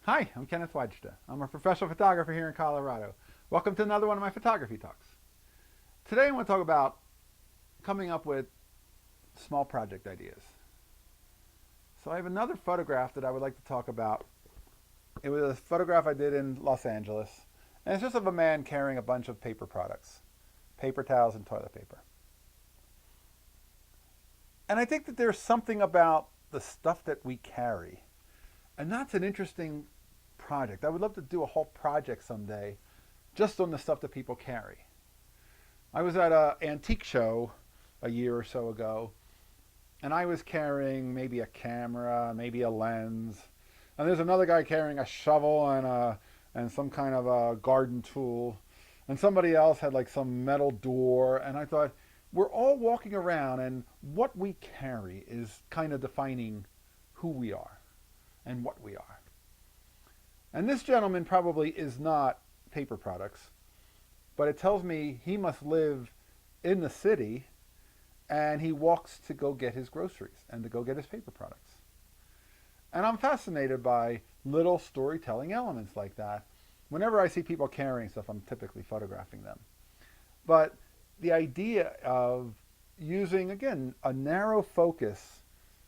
Hi, I'm Kenneth Wajda. I'm a professional photographer here in Colorado. Welcome to another one of my photography talks. Today I want to talk about coming up with small project ideas. So I have another photograph that I would like to talk about. It was a photograph I did in Los Angeles, and it's just of a man carrying a bunch of paper products, paper towels and toilet paper. And I think that there's something about the stuff that we carry, and that's an interesting project. I would love to do a whole project someday just on the stuff that people carry. I was at an antique show a year or so ago, and I was carrying maybe a camera, maybe a lens, and there's another guy carrying a shovel and some kind of a garden tool, and somebody else had like some metal door, and I thought, we're all walking around, and what we carry is kind of defining who we are and what we are. And this gentleman probably is not paper products, but it tells me he must live in the city and he walks to go get his groceries and to go get his paper products. And I'm fascinated by little storytelling elements like that. Whenever I see people carrying stuff, I'm typically photographing them. But the idea of using, again, a narrow focus,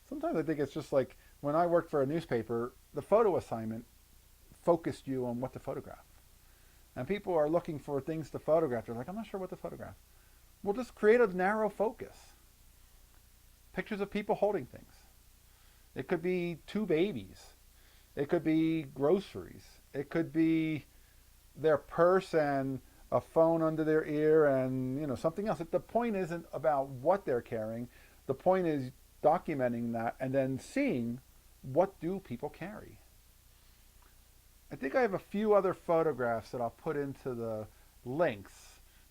sometimes I think it's just like when I worked for a newspaper, the photo assignment focused you on what to photograph. And people are looking for things to photograph. They're like, I'm not sure what to photograph. We'll just create a narrow focus. Pictures of people holding things. It could be two babies. It could be groceries. It could be their purse and a phone under their ear and something else. The point isn't about what they're carrying. The point is documenting that and then seeing what do people carry. I think I have a few other photographs that I'll put into the links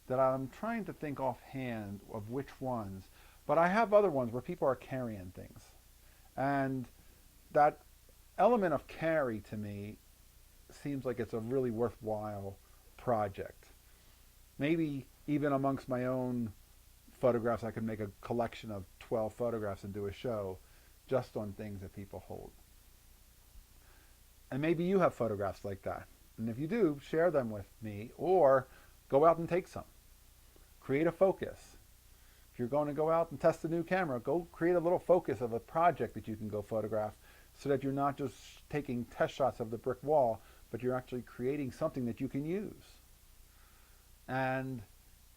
that I'm trying to think offhand of which ones. But I have other ones where people are carrying things. And that element of carry to me seems like it's a really worthwhile project. Maybe even amongst my own photographs, I could make a collection of 12 photographs and do a show just on things that people hold. And maybe you have photographs like that. And if you do, share them with me or go out and take some. Create a focus. If you're going to go out and test a new camera, go create a little focus of a project that you can go photograph so that you're not just taking test shots of the brick wall, but you're actually creating something that you can use. And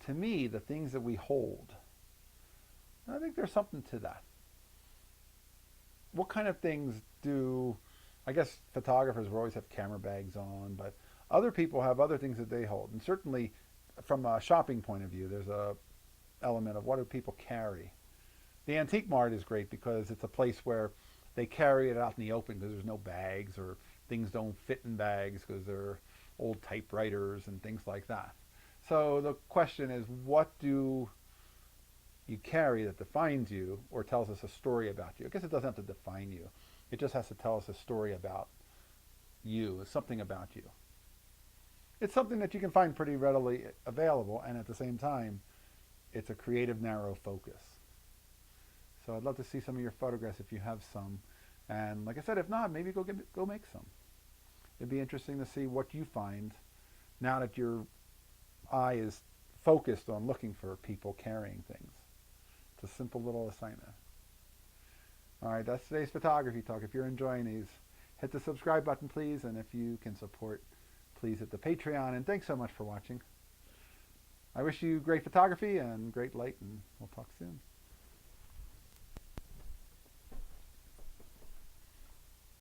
to me, the things that we hold, I think there's something to that. What kind of things do, I guess photographers will always have camera bags on, but other people have other things that they hold. And certainly from a shopping point of view, there's a element of what do people carry. The Antique Mart is great because it's a place where they carry it out in the open because there's no bags or things don't fit in bags because they're old typewriters and things like that. So the question is, what do you carry that defines you or tells us a story about you? I guess it doesn't have to define you. It just has to tell us a story about you, something about you. It's something that you can find pretty readily available, and at the same time, it's a creative, narrow focus. So I'd love to see some of your photographs if you have some. And like I said, if not, maybe go make some. It'd be interesting to see what you find now that your eye is focused on looking for people carrying things. It's a simple little assignment. All right, that's today's photography talk. If you're enjoying these, hit the subscribe button, please. And if you can support, please hit the Patreon. And thanks so much for watching. I wish you great photography and great light, and we'll talk soon.